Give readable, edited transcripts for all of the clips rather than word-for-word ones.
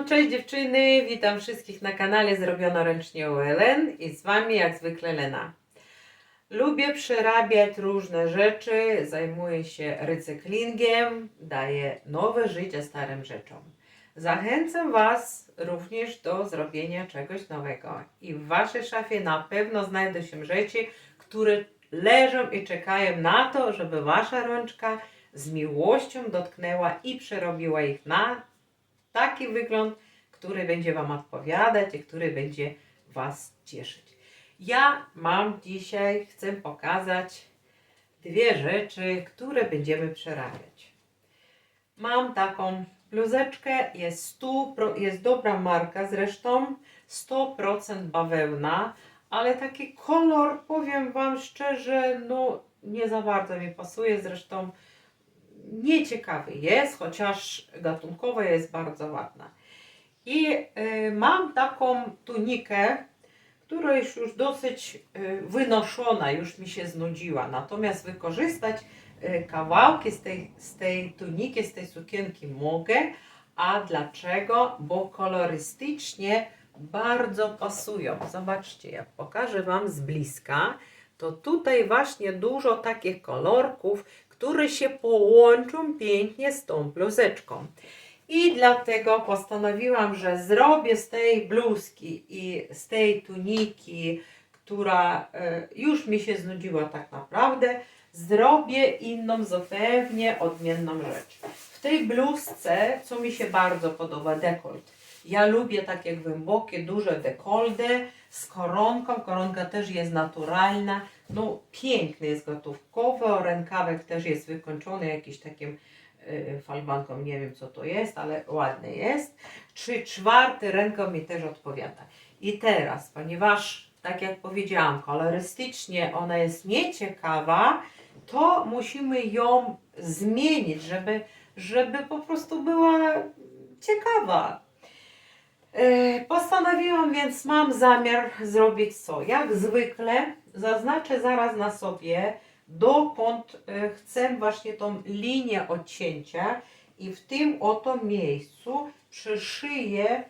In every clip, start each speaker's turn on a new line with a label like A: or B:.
A: cześć dziewczyny, witam wszystkich na kanale Zrobiono Ręcznie u Ellen i z Wami jak zwykle Lena. Lubię przerabiać różne rzeczy, zajmuję się recyklingiem, daję nowe życie starym rzeczom. Zachęcam Was również do zrobienia czegoś nowego i w Waszej szafie na pewno znajdą się rzeczy, które leżą i czekają na to, żeby Wasza rączka z miłością dotknęła i przerobiła ich na taki wygląd, który będzie Wam odpowiadać i który będzie Was cieszyć. Ja mam dzisiaj, chcę pokazać dwie rzeczy, które będziemy przerabiać. Mam taką bluzeczkę, jest dobra marka zresztą, 100% bawełna, ale taki kolor, powiem Wam szczerze, no nie za bardzo mi pasuje, zresztą nieciekawy jest, chociaż gatunkowo jest bardzo ładna. I mam taką tunikę, która jest już dosyć wynoszona, już mi się znudziła. Natomiast wykorzystać kawałki z tej tuniki, z tej sukienki mogę. A dlaczego? Bo kolorystycznie bardzo pasują. Zobaczcie, jak pokażę Wam z bliska, to tutaj właśnie dużo takich kolorków, które się połączą pięknie z tą bluzeczką. I dlatego postanowiłam, że zrobię z tej bluzki i z tej tuniki, która już mi się znudziła tak naprawdę, zrobię inną, zupełnie odmienną rzecz. W tej bluzce, co mi się bardzo podoba, dekolt. Ja lubię takie głębokie, duże dekolty z koronką. Koronka też jest naturalna. No piękny jest gotówkowy, rękawek też jest wykończony jakiś takim falbanką, nie wiem co to jest, ale ładny jest. 3/4 ręką mi też odpowiada. I teraz, ponieważ tak jak powiedziałam, kolorystycznie ona jest nieciekawa, to musimy ją zmienić, żeby po prostu była ciekawa. Postanowiłam, więc mam zamiar zrobić co? Jak zwykle zaznaczę zaraz na sobie, dokąd chcę właśnie tą linię odcięcia i w tym oto miejscu przyszyję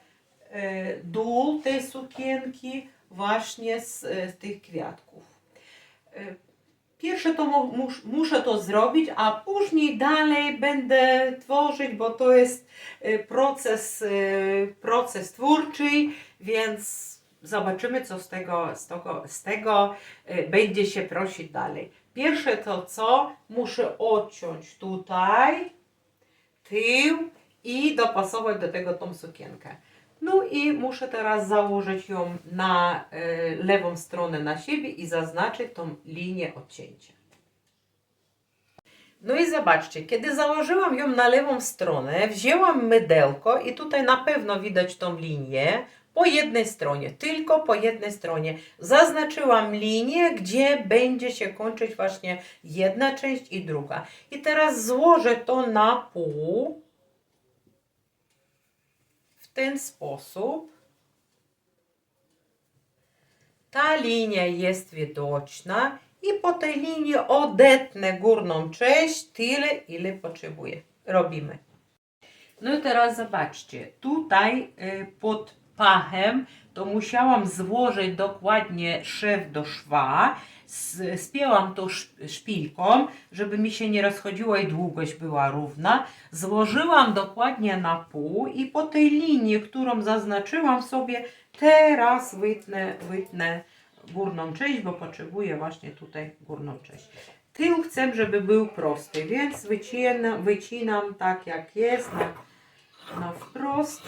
A: dół tej sukienki właśnie z tych kwiatków. Pierwsze to muszę to zrobić, a później dalej będę tworzyć, bo to jest proces twórczy, więc zobaczymy, co z tego będzie się prosić dalej. Pierwsze to co? Muszę odciąć tutaj tył i dopasować do tego tą sukienkę. No i muszę teraz założyć ją na lewą stronę na siebie i zaznaczyć tą linię odcięcia. No i zobaczcie, kiedy założyłam ją na lewą stronę, wzięłam mydełko i tutaj na pewno widać tą linię po jednej stronie, tylko po jednej stronie. Zaznaczyłam linię, gdzie będzie się kończyć właśnie jedna część i druga. I teraz złożę to na pół w ten sposób. Ta linia jest widoczna i po tej linii odetnę górną część tyle, ile potrzebuję. Robimy. No i teraz zobaczcie, tutaj pod pachem to musiałam złożyć dokładnie szef do szwa. Spięłam to szpilką, żeby mi się nie rozchodziło i długość była równa. Złożyłam dokładnie na pół i po tej linii, którą zaznaczyłam sobie, teraz wytnę górną część, bo potrzebuję właśnie tutaj górną część. Tył chcę, żeby był prosty, więc wycinam tak jak jest na wprost.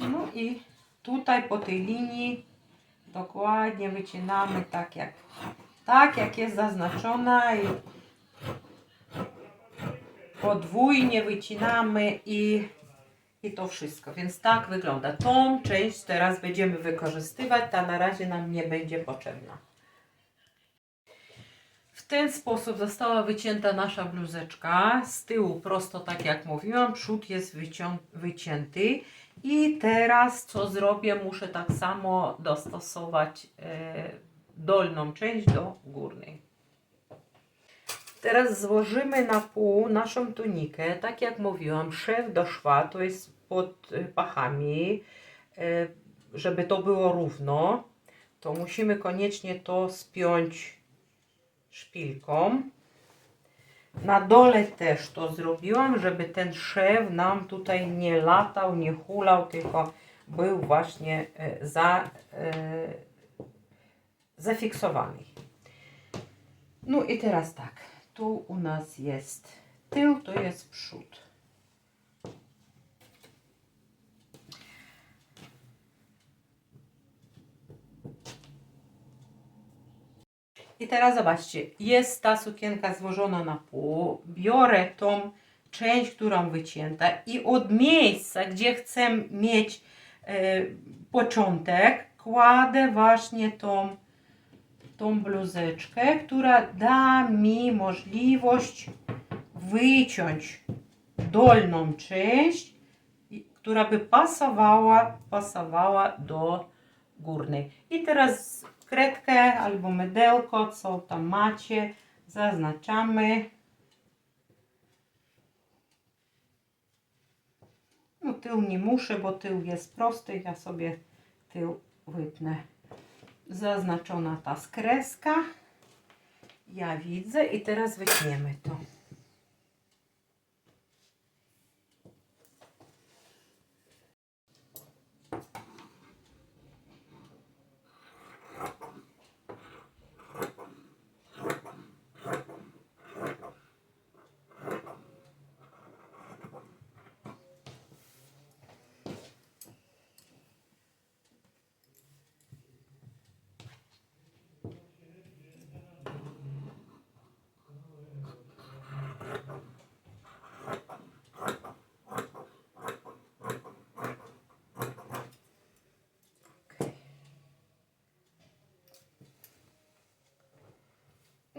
A: No i tutaj po tej linii dokładnie wycinamy tak jak jest zaznaczona i podwójnie wycinamy i to wszystko. Więc tak wygląda. Tą część teraz będziemy wykorzystywać, ta na razie nam nie będzie potrzebna. W ten sposób została wycięta nasza bluzeczka. Z tyłu prosto, tak jak mówiłam, przód jest wycięty. I teraz co zrobię? Muszę tak samo dostosować dolną część do górnej. W Teraz złożymy na pół naszą tunikę. Tak jak mówiłam, szef do szwa, to jest pod pachami, żeby to było równo, to musimy koniecznie to spiąć szpilką. Na dole też to zrobiłam, żeby ten szef nam tutaj nie latał, nie hulał, tylko był właśnie zafiksowany. No i teraz tak, tu u nas jest tył, to jest przód. I teraz zobaczcie, jest ta sukienka złożona na pół. Biorę tą część, którą wycięta i od miejsca, gdzie chcę mieć początek, kładę właśnie tą bluzeczkę, która da mi możliwość wyciąć dolną część, która by pasowała do górnej. I teraz kredkę albo mydełko, co tam macie, zaznaczamy. No tył nie muszę, bo tył jest prosty, ja sobie tył wytnę. Zaznaczona ta kreska, ja widzę i teraz wytniemy to.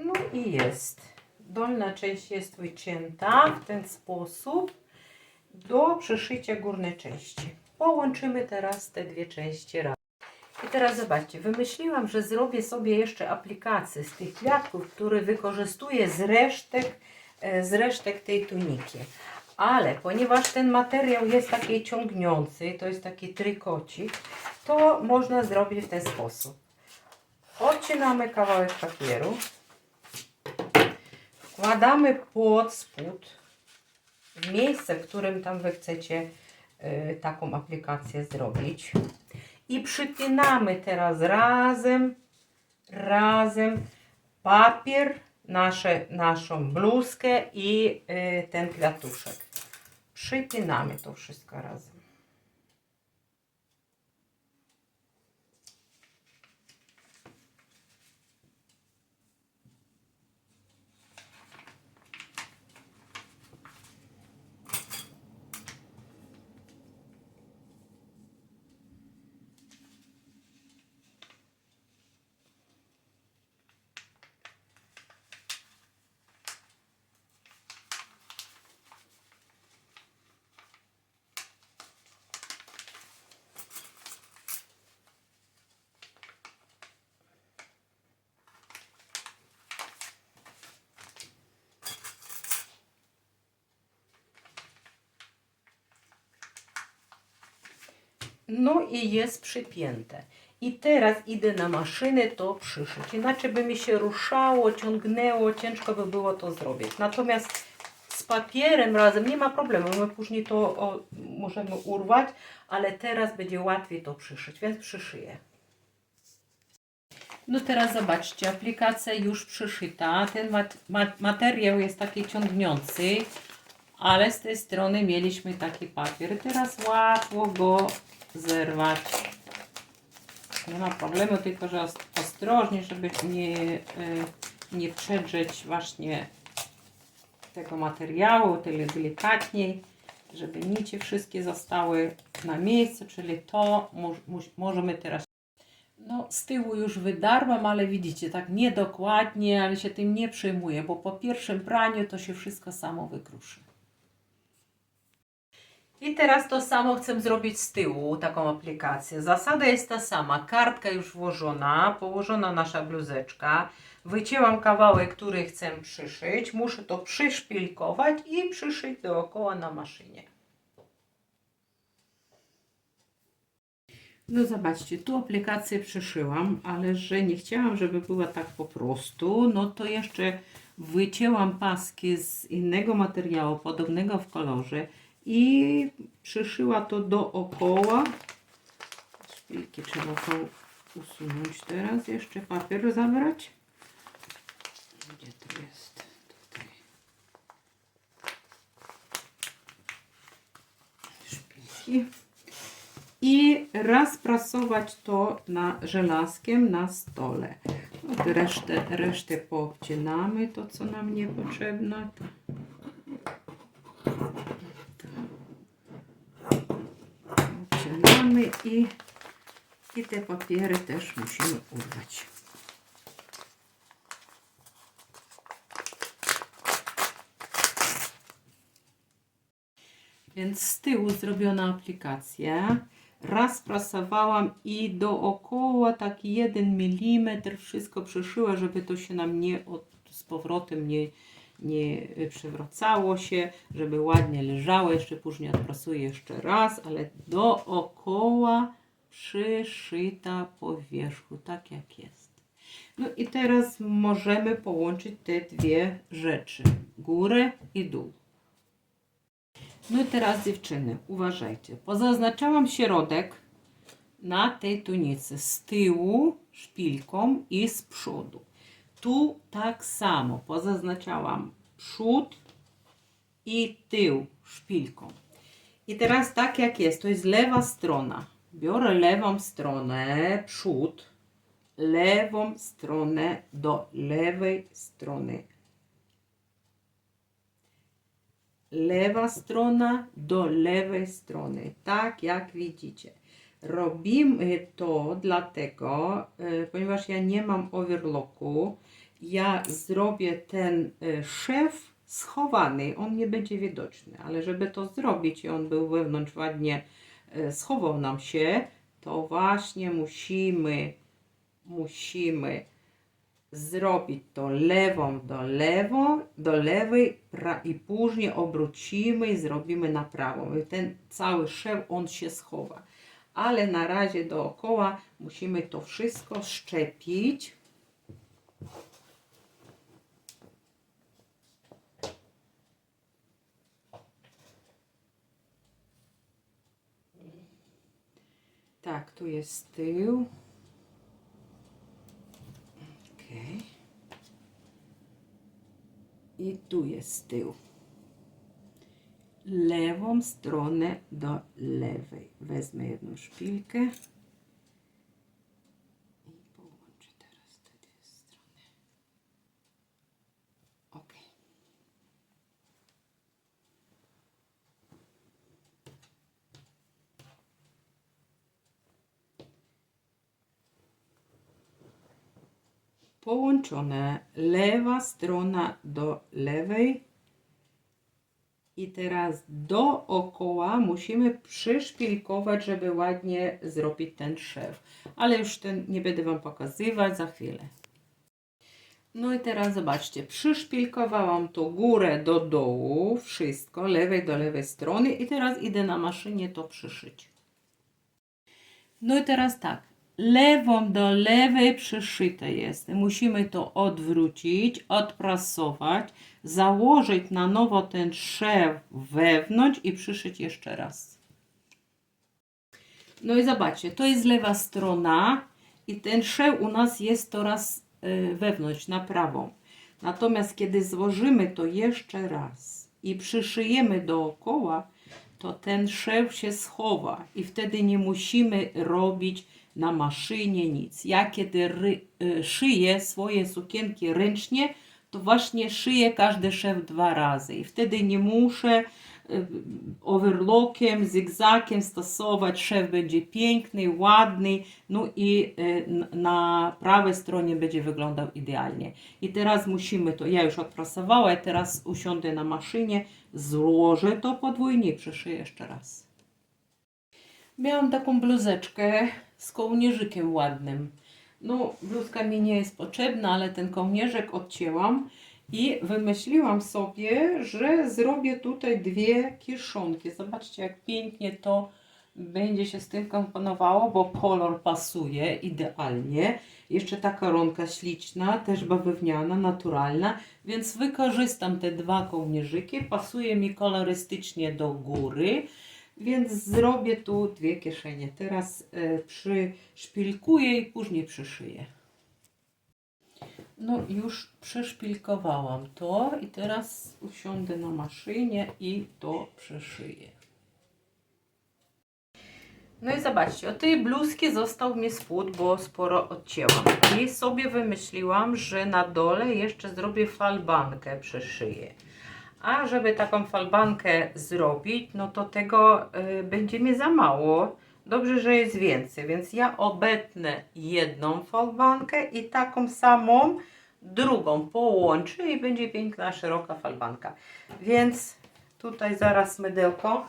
A: No i jest. Dolna część jest wycięta w ten sposób do przyszycia górnej części. Połączymy teraz te dwie części razem. I teraz zobaczcie, wymyśliłam, że zrobię sobie jeszcze aplikację z tych kwiatków, które wykorzystuję z resztek tej tuniki. Ale ponieważ ten materiał jest taki ciągnący, to jest taki trykocik, to można zrobić w ten sposób. Odcinamy kawałek papieru, wkładamy pod spód, w miejsce, w którym tam wy chcecie taką aplikację zrobić. I przypinamy teraz razem papier, naszą bluzkę i ten kwiatuszek. Przypinamy to wszystko razem. No i jest przypięte. I teraz idę na maszynę to przyszyć. Inaczej by mi się ruszało, ciągnęło, ciężko by było to zrobić. Natomiast z papierem razem nie ma problemu. My później to możemy urwać, ale teraz będzie łatwiej to przyszyć, więc przyszyję. No teraz zobaczcie, aplikacja już przyszyta. Ten materiał jest taki ciągnący, ale z tej strony mieliśmy taki papier. Teraz łatwo go zerwać. Nie ma problemu, tylko że ostrożnie, żeby nie przedrzeć właśnie tego materiału, tyle delikatniej, żeby nici wszystkie zostały na miejscu, czyli to możemy teraz. No z tyłu już wydarłam, ale widzicie, tak niedokładnie, ale się tym nie przejmuję, bo po pierwszym praniu to się wszystko samo wykruszy. I teraz to samo chcę zrobić z tyłu, taką aplikację. Zasada jest ta sama. Kartka już włożona, położona nasza bluzeczka. Wycięłam kawałek, który chcę przyszyć. Muszę to przyszpilkować i przyszyć dookoła na maszynie. No zobaczcie, tu aplikację przyszyłam, ale że nie chciałam, żeby była tak po prostu, no to jeszcze wycięłam paski z innego materiału, podobnego w kolorze i przyszyła to dookoła. Szpilki trzeba to usunąć teraz, jeszcze papier zabrać. Gdzie to jest? Tutaj. Szpilki. I rozprasować to na żelazkiem na stole. Resztę poobcinamy, to co nam niepotrzebne. Obcinamy i te papiery też musimy urwać. Więc z tyłu zrobiona aplikacja. Rozprasowałam i dookoła taki 1 mm wszystko przyszyła, żeby to się nam z powrotem nie przewracało się, żeby ładnie leżało. Jeszcze później odprasuję jeszcze raz, ale dookoła przyszyta po wierzchu, tak jak jest. No i teraz możemy połączyć te dwie rzeczy, górę i dół. No i teraz dziewczyny, uważajcie. Pozaznaczałam środek na tej tunicy z tyłu szpilką i z przodu. Tu tak samo pozaznaczałam przód i tył szpilką. I teraz tak jak jest, to jest lewa strona. Biorę lewą stronę, przód, lewą stronę do lewej strony. Lewa strona do lewej strony, tak jak widzicie. Robimy to dlatego, ponieważ ja nie mam overlocku, ja zrobię ten szef schowany, on nie będzie widoczny, ale żeby to zrobić i on był wewnątrz ładnie schował nam się, to właśnie musimy zrobić to lewą do lewej i później obrócimy i zrobimy na prawą. I ten cały szef on się schowa. Ale na razie dookoła musimy to wszystko szczepić. Tak, tu jest tył. Okay. I tu jest tył. Lewą stronę do lewej. Wezmę jedną szpilkę i połączę teraz te dwie strony. Ok. Połączone lewa strona do lewej i teraz dookoła musimy przyszpilkować, żeby ładnie zrobić ten szef, ale już ten nie będę Wam pokazywać, za chwilę. No i teraz zobaczcie, przyszpilkowałam to górę do dołu, wszystko, lewej do lewej strony i teraz idę na maszynie to przyszyć. No i teraz tak. Lewą do lewej przyszyte jest. Musimy to odwrócić, odprasować, założyć na nowo ten szef wewnątrz i przyszyć jeszcze raz. No i zobaczcie, to jest lewa strona i ten szef u nas jest teraz wewnątrz, na prawą. Natomiast kiedy złożymy to jeszcze raz i przyszyjemy dookoła, to ten szef się schowa i wtedy nie musimy robić na maszynie nic. Ja kiedy szyję swoje sukienki ręcznie, to właśnie szyję każdy szef 2 razy i wtedy nie muszę overlockiem, zygzakiem stosować. Szef będzie piękny, ładny, no i na prawej stronie będzie wyglądał idealnie. I teraz musimy to, ja już odprasowałam, teraz usiądę na maszynie, złożę, to podwójnie przyszyję jeszcze raz. Miałam taką bluzeczkę z kołnierzykiem ładnym. No, bluzka mi nie jest potrzebna, ale ten kołnierzyk odcięłam i wymyśliłam sobie, że zrobię tutaj dwie kieszonki. Zobaczcie, jak pięknie to będzie się z tym komponowało, bo kolor pasuje idealnie. Jeszcze ta koronka śliczna, też bawełniana, naturalna, więc wykorzystam te dwa kołnierzyki. Pasuje mi kolorystycznie do góry. Więc zrobię tu dwie kieszenie. Teraz przyszpilkuję i później przyszyję. No już przeszpilkowałam to i teraz usiądę na maszynie i to przyszyję. No i zobaczcie, od tej bluzki został mi spód, bo sporo odcięłam. I sobie wymyśliłam, że na dole jeszcze zrobię falbankę, przyszyję. A żeby taką falbankę zrobić, no to tego będzie mi za mało. Dobrze, że jest więcej, więc ja obetnę jedną falbankę i taką samą drugą połączę i będzie piękna, szeroka falbanka. Więc tutaj zaraz mydełko.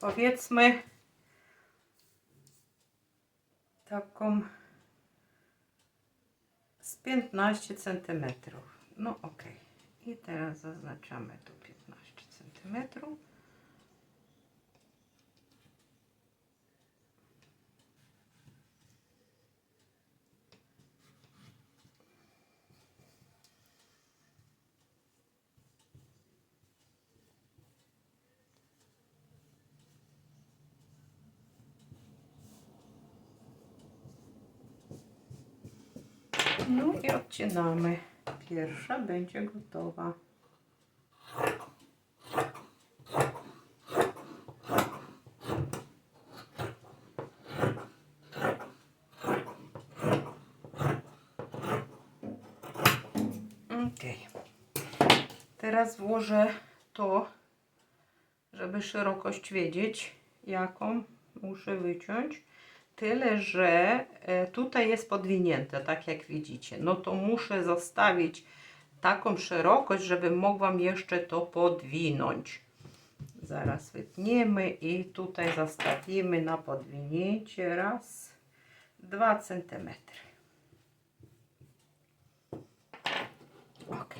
A: Powiedzmy taką z 15 cm. No ok. I teraz zaznaczamy tu 15 cm. No i odcinamy. Pierwsza będzie gotowa. Ok. Teraz włożę to, żeby szerokość wiedzieć, jaką muszę wyciąć. Tyle, że tutaj jest podwinięte, tak jak widzicie. No to muszę zostawić taką szerokość, żeby mogłam jeszcze to podwinąć. Zaraz wytniemy i tutaj zostawimy na podwinięcie raz 2 cm. Ok.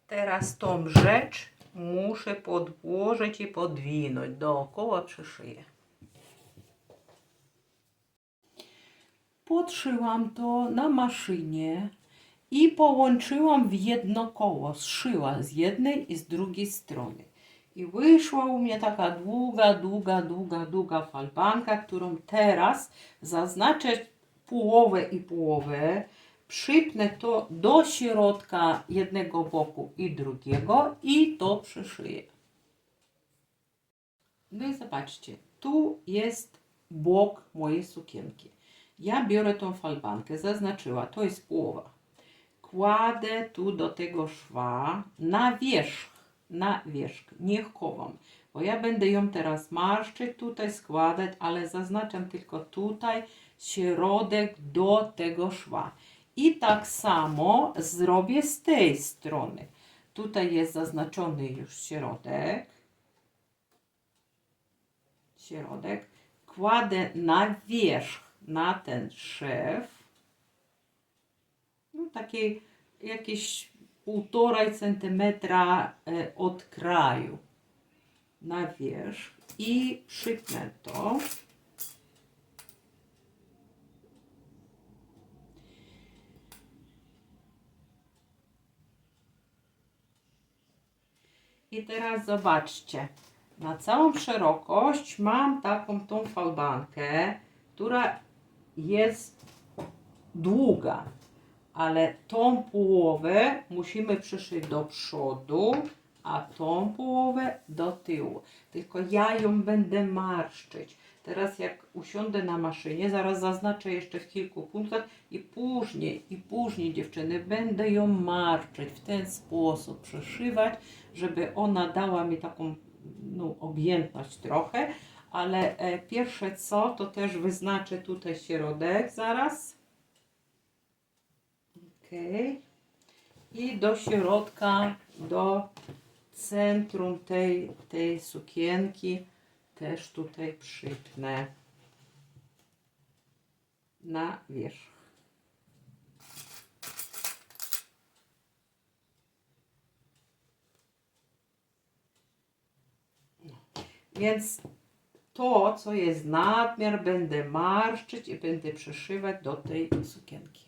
A: Teraz tą rzecz muszę podłożyć i podwinąć dookoła, przyszyję. Podszyłam to na maszynie i połączyłam w jedno koło. Zszyła z jednej i z drugiej strony. I wyszła u mnie taka długa falbanka, którą teraz zaznaczę połowę i połowę. Przypnę to do środka jednego boku i drugiego i to przyszyję. No i zobaczcie, tu jest bok mojej sukienki. Ja biorę tą falbankę, zaznaczyła, to jest połowa. Kładę tu do tego szwa na wierzch, nie chowam, bo ja będę ją teraz marszczyć, tutaj składać, ale zaznaczam tylko tutaj środek do tego szwa. I tak samo zrobię z tej strony. Tutaj jest zaznaczony już środek. Kładę na wierzch, na ten szew. No, takie jakieś 1,5 centymetra od kraju na wierzch i przypnę to. I teraz zobaczcie, na całą szerokość mam taką tą falbankę, która jest długa, ale tą połowę musimy przyszyć do przodu, a tą połowę do tyłu. Tylko ja ją będę marszczyć. Teraz jak usiądę na maszynie, zaraz zaznaczę jeszcze w kilku punktach i później dziewczyny będę ją marszczyć w ten sposób, przeszywać, żeby ona dała mi taką objętność trochę, ale pierwsze co, to też wyznaczę tutaj środek zaraz. Ok. I do środka, do centrum tej sukienki też tutaj przypnę na wierzch. Więc to, co jest nadmiar, będę marszczyć i będę przeszywać do tej sukienki.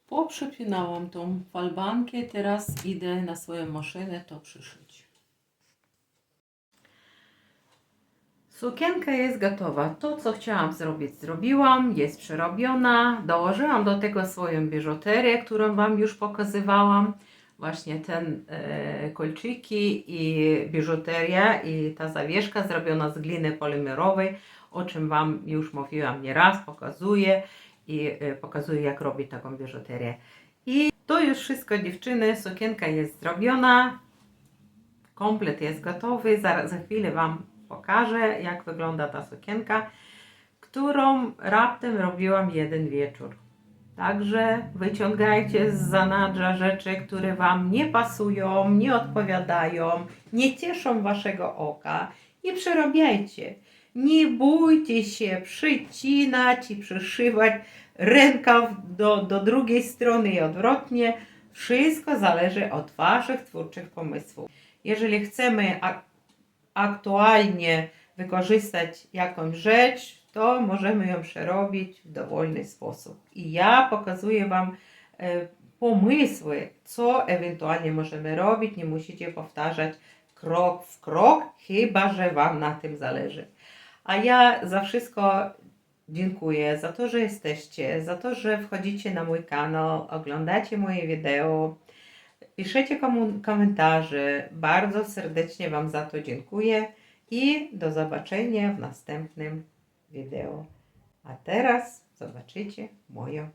A: Poprzypinałam tą falbankę, teraz idę na swoją maszynę to przyszyć. Sukienka jest gotowa. To, co chciałam zrobić, zrobiłam. Jest przerobiona. Dołożyłam do tego swoją biżuterię, którą Wam już pokazywałam. Właśnie ten kolczyki i biżuteria i ta zawieszka zrobiona z gliny polimerowej, o czym Wam już mówiłam nieraz, pokazuję i pokazuję, jak robię taką biżuterię. I to już wszystko, dziewczyny. Sukienka jest zrobiona. Komplet jest gotowy. Za chwilę Wam pokażę, jak wygląda ta sukienka, którą raptem robiłam jeden wieczór. Także wyciągajcie z zanadrza rzeczy, które Wam nie pasują, nie odpowiadają, nie cieszą Waszego oka i przerabiajcie. Nie bójcie się przycinać i przyszywać rękaw do drugiej strony i odwrotnie. Wszystko zależy od Waszych twórczych pomysłów. Jeżeli chcemy aktualnie wykorzystać jakąś rzecz, to możemy ją przerobić w dowolny sposób. I ja pokazuję Wam pomysły, co ewentualnie możemy robić. Nie musicie powtarzać krok w krok, chyba że Wam na tym zależy. A ja za wszystko dziękuję, za to, że jesteście, za to, że wchodzicie na mój kanał, oglądacie moje wideo, piszecie komentarze. Bardzo serdecznie Wam za to dziękuję i do zobaczenia w następnym wideo. A teraz zobaczycie moją